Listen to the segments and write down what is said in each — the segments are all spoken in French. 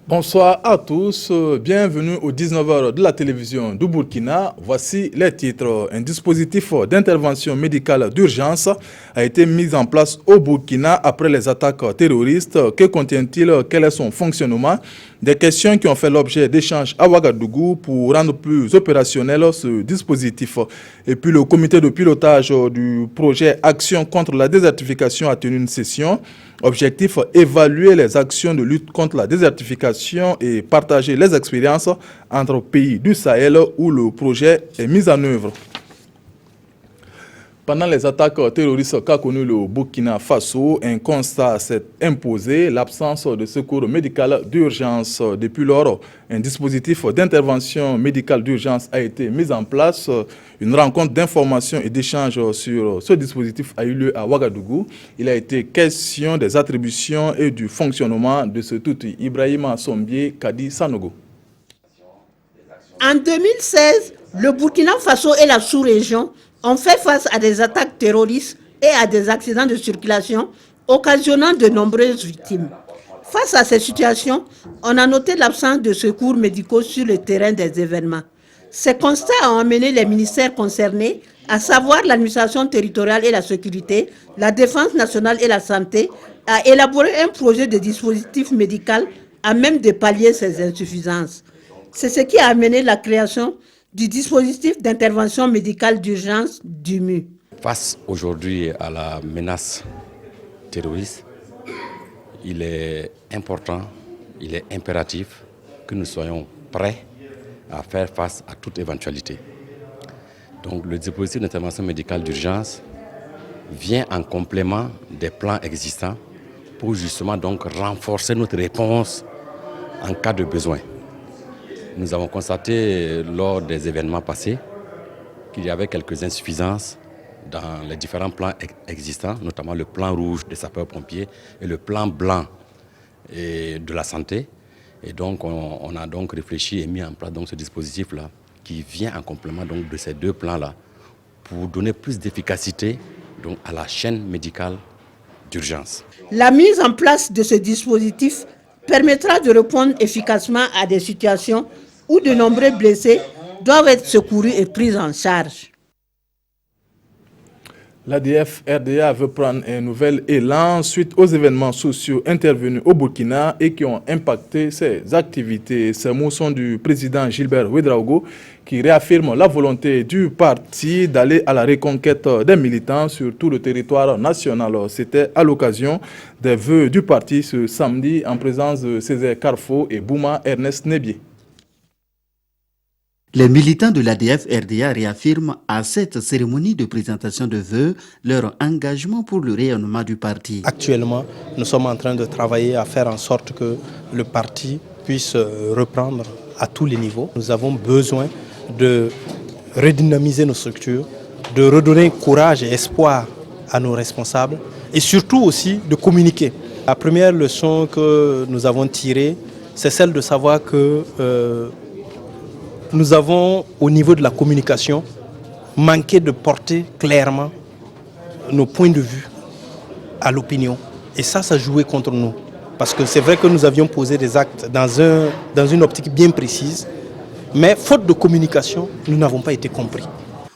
Bonsoir à tous, bienvenue aux 19h de la télévision du Burkina. Voici les titres. Un dispositif d'intervention médicale d'urgence a été mis en place au Burkina après les attaques terroristes. Que contient-il? Quel est son fonctionnement? Des questions qui ont fait l'objet d'échanges à Ouagadougou pour rendre plus opérationnel ce dispositif. Et puis le comité de pilotage du projet Action contre la désertification a tenu une session. Objectif, évaluer les actions de lutte contre la désertification et partager les expériences entre pays du Sahel où le projet est mis en œuvre. Pendant les attaques terroristes qu'a connu le Burkina Faso, un constat s'est imposé, l'absence de secours médical d'urgence. Depuis lors, un dispositif d'intervention médicale d'urgence a été mis en place. Une rencontre d'information et d'échange sur ce dispositif a eu lieu à Ouagadougou. Il a été question des attributions et du fonctionnement de cet outil. Ibrahima Sombié, Kadi Sanogo. En 2016, le Burkina Faso et la sous-région ont fait face à des attaques terroristes et à des accidents de circulation occasionnant de nombreuses victimes. Face à ces situations, on a noté l'absence de secours médicaux sur le terrain des événements. Ces constats ont amené les ministères concernés, à savoir l'administration territoriale et la sécurité, la défense nationale et la santé, à élaborer un projet de dispositif médical à même de pallier ces insuffisances. C'est ce qui a amené la création du dispositif d'intervention médicale d'urgence DIMU. Face aujourd'hui à la menace terroriste, il est important, il est impératif que nous soyons prêts à faire face à toute éventualité. Donc le dispositif d'intervention médicale d'urgence vient en complément des plans existants pour justement donc renforcer notre réponse en cas de besoin. Nous avons constaté lors des événements passés qu'il y avait quelques insuffisances dans les différents plans existants, notamment le plan rouge des sapeurs-pompiers et le plan blanc de la santé. Et donc on a donc réfléchi et mis en place donc ce dispositif-là qui vient en complément donc de ces deux plans-là pour donner plus d'efficacité donc à la chaîne médicale d'urgence. La mise en place de ce dispositif permettra de répondre efficacement à des situations où de nombreux blessés doivent être secourus et pris en charge. L'ADF RDA veut prendre un nouvel élan suite aux événements sociaux intervenus au Burkina et qui ont impacté ses activités. Ces mots sont du président Gilbert Ouédraogo qui réaffirme la volonté du parti d'aller à la reconquête des militants sur tout le territoire national. C'était à l'occasion des vœux du parti ce samedi en présence de Césaire Carfo et Bouma Ernest Nebié. Les militants de l'ADF-RDA réaffirment à cette cérémonie de présentation de vœux leur engagement pour le rayonnement du parti. Actuellement, nous sommes en train de travailler à faire en sorte que le parti puisse reprendre à tous les niveaux. Nous avons besoin de redynamiser nos structures, de redonner courage et espoir à nos responsables et surtout aussi de communiquer. La première leçon que nous avons tirée, c'est celle de savoir que nous avons, au niveau de la communication, manqué de porter clairement nos points de vue à l'opinion. Et ça jouait contre nous. Parce que c'est vrai que nous avions posé des actes dans une optique bien précise, mais faute de communication, nous n'avons pas été compris.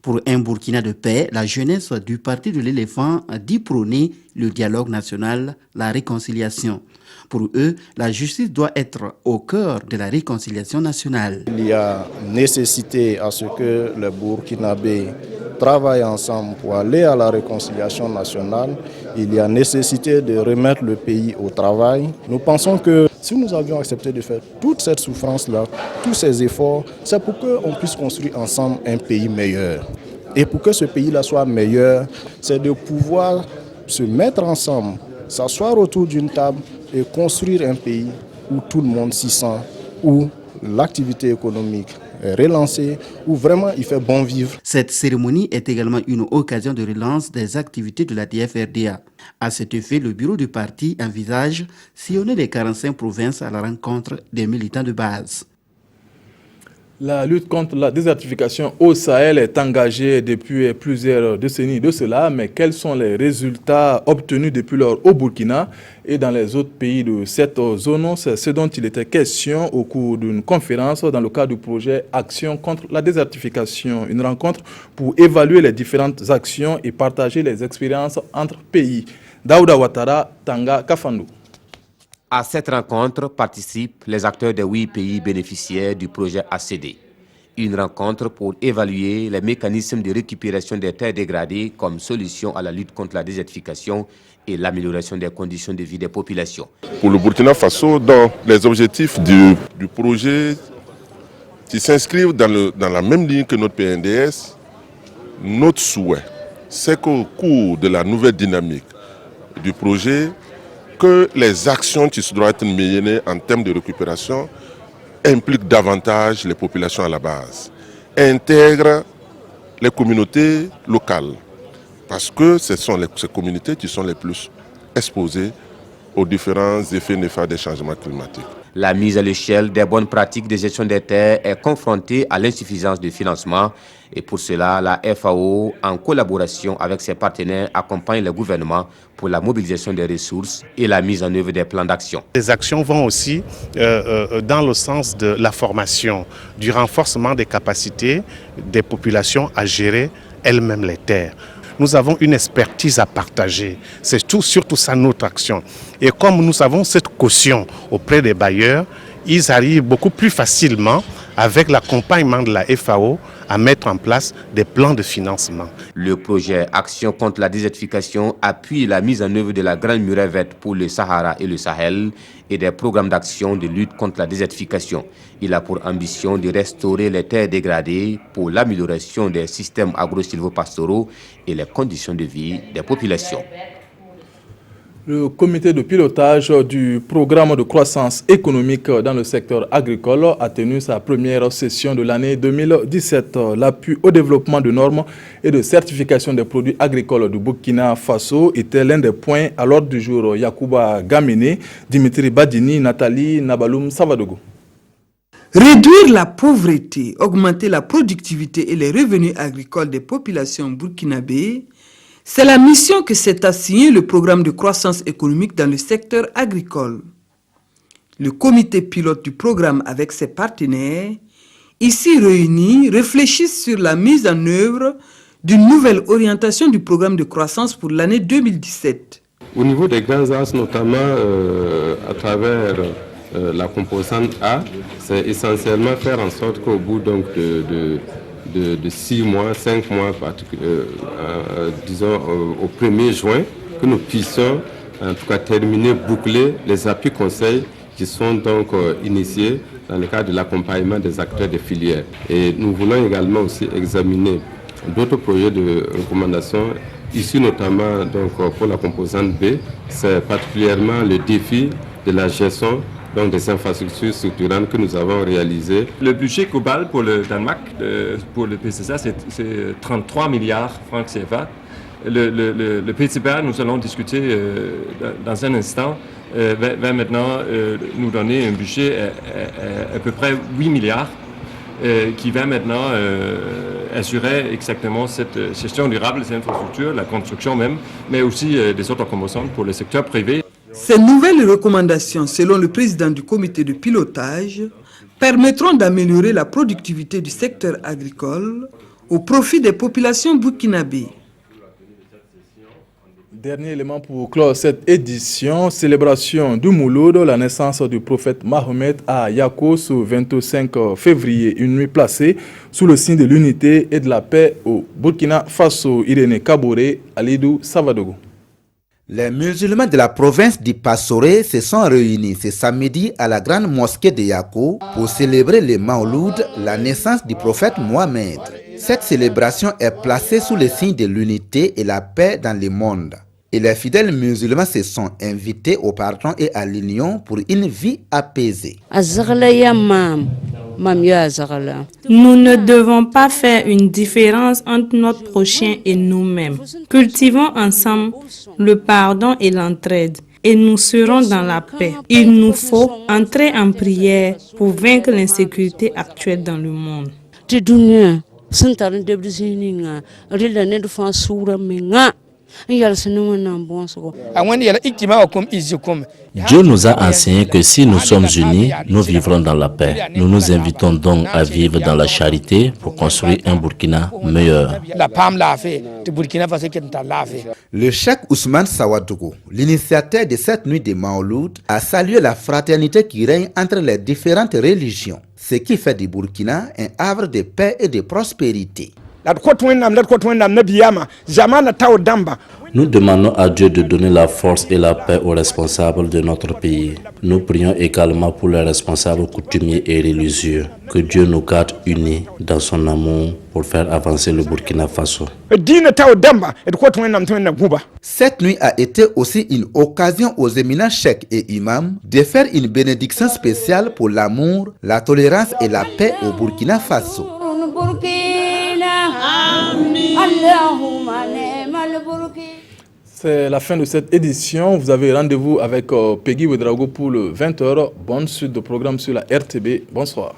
Pour un Burkina de paix, la jeunesse du Parti de l'éléphant dit prôner le dialogue national, la réconciliation. Pour eux, la justice doit être au cœur de la réconciliation nationale. Il y a nécessité à ce que les Burkinabés travaillent ensemble pour aller à la réconciliation nationale. Il y a nécessité de remettre le pays au travail. Nous pensons que si nous avions accepté de faire toute cette souffrance-là, tous ces efforts, c'est pour qu'on puisse construire ensemble un pays meilleur. Et pour que ce pays-là soit meilleur, c'est de pouvoir se mettre ensemble, s'asseoir autour d'une table et construire un pays où tout le monde s'y sent, où l'activité économique est relancée, où vraiment il fait bon vivre. Cette cérémonie est également une occasion de relance des activités de la DFRDA. À cet effet, le bureau du parti envisage sillonner les 45 provinces à la rencontre des militants de base. La lutte contre la désertification au Sahel est engagée depuis plusieurs décennies de cela, mais quels sont les résultats obtenus depuis lors au Burkina et dans les autres pays de cette zone? C'est ce dont il était question au cours d'une conférence dans le cadre du projet Action contre la désertification, une rencontre pour évaluer les différentes actions et partager les expériences entre pays. Daouda Ouattara, Tanga, Kafandou. À cette rencontre participent les acteurs des 8 pays bénéficiaires du projet ACD. Une rencontre pour évaluer les mécanismes de récupération des terres dégradées comme solution à la lutte contre la désertification et l'amélioration des conditions de vie des populations. Pour le Burkina Faso, dans les objectifs du projet qui s'inscrivent dans la même ligne que notre PNDS, notre souhait, c'est qu'au cours de la nouvelle dynamique du projet, que les actions qui doivent être menées en termes de récupération impliquent davantage les populations à la base, intègrent les communautés locales, parce que ce sont ces communautés qui sont les plus exposées aux différents effets néfastes des changements climatiques. La mise à l'échelle des bonnes pratiques de gestion des terres est confrontée à l'insuffisance de financement et pour cela, la FAO, en collaboration avec ses partenaires, accompagne le gouvernement pour la mobilisation des ressources et la mise en œuvre des plans d'action. Les actions vont aussi dans le sens de la formation, du renforcement des capacités des populations à gérer elles-mêmes les terres. Nous avons une expertise à partager, c'est surtout ça notre action. Et comme nous avons cette caution auprès des bailleurs, ils arrivent beaucoup plus facilement avec l'accompagnement de la FAO à mettre en place des plans de financement. Le projet Action contre la désertification appuie la mise en œuvre de la Grande Muraille verte pour le Sahara et le Sahel et des programmes d'action de lutte contre la désertification. Il a pour ambition de restaurer les terres dégradées pour l'amélioration des systèmes agro-silvopastoraux et les conditions de vie des populations. Le comité de pilotage du programme de croissance économique dans le secteur agricole a tenu sa première session de l'année 2017. L'appui au développement de normes et de certification des produits agricoles du Burkina Faso était l'un des points à l'ordre du jour. Yacouba Gamene, Dimitri Badini, Nathalie Nabaloum Savadogo. Réduire la pauvreté, augmenter la productivité et les revenus agricoles des populations burkinabées, c'est la mission que s'est assigné le programme de croissance économique dans le secteur agricole. Le comité pilote du programme avec ses partenaires, ici réunis, réfléchissent sur la mise en œuvre d'une nouvelle orientation du programme de croissance pour l'année 2017. Au niveau des grands axes, notamment à travers la composante A, c'est essentiellement faire en sorte qu'au bout donc, de 6 mois, 5 mois, disons au 1er juin, que nous puissions en tout cas terminer, boucler les appuis conseils qui sont donc initiés dans le cadre de l'accompagnement des acteurs des filières. Et nous voulons également aussi examiner d'autres projets de recommandation issus notamment donc, pour la composante B. C'est particulièrement le défi de la gestion donc des infrastructures structurantes que nous avons réalisées. Le budget global pour le Danemark, pour le PCSA, c'est 33 milliards francs CFA. Le PCPA, nous allons discuter dans un instant, va maintenant nous donner un budget à peu près 8 milliards qui va maintenant assurer exactement cette gestion durable des infrastructures, la construction même, mais aussi des autres composantes pour le secteur privé. Ces nouvelles recommandations, selon le président du comité de pilotage, permettront d'améliorer la productivité du secteur agricole au profit des populations burkinabées. Dernier élément pour clore cette édition, célébration du Mouloud, la naissance du prophète Mahomet à Yako ce 25 février, une nuit placée sous le signe de l'unité et de la paix au Burkina Faso. Irénée Kaboré, Alidou Savadogo. Les musulmans de la province du Passoré se sont réunis ce samedi à la grande mosquée de Yako pour célébrer le Mauloud, la naissance du prophète Mohamed. Cette célébration est placée sous le signe de l'unité et la paix dans le monde. Et les fidèles musulmans se sont invités au pardon et à l'union pour une vie apaisée. Nous ne devons pas faire une différence entre notre prochain et nous-mêmes. Cultivons ensemble le pardon et l'entraide. et nous serons dans la paix. Il nous faut entrer en prière pour vaincre l'insécurité actuelle dans le monde. Dieu nous a enseigné que si nous sommes unis, nous vivrons dans la paix. Nous nous invitons donc à vivre dans la charité pour construire un Burkina meilleur. Le cheikh Ousmane Sawadougou, l'initiateur de cette nuit de Maouloud, a salué la fraternité qui règne entre les différentes religions, ce qui fait du Burkina un havre de paix et de prospérité. Nous demandons à Dieu de donner la force et la paix aux responsables de notre pays. Nous prions également pour les responsables coutumiers et religieux. Que Dieu nous garde unis dans son amour pour faire avancer le Burkina Faso. Cette nuit a été aussi une occasion aux éminents cheikhs et imams de faire une bénédiction spéciale pour l'amour, la tolérance et la paix au Burkina Faso. C'est la fin de cette édition. Vous avez rendez-vous avec Peggy Ouedraogo pour le 20h. Bonne suite de programme sur la RTB. Bonsoir.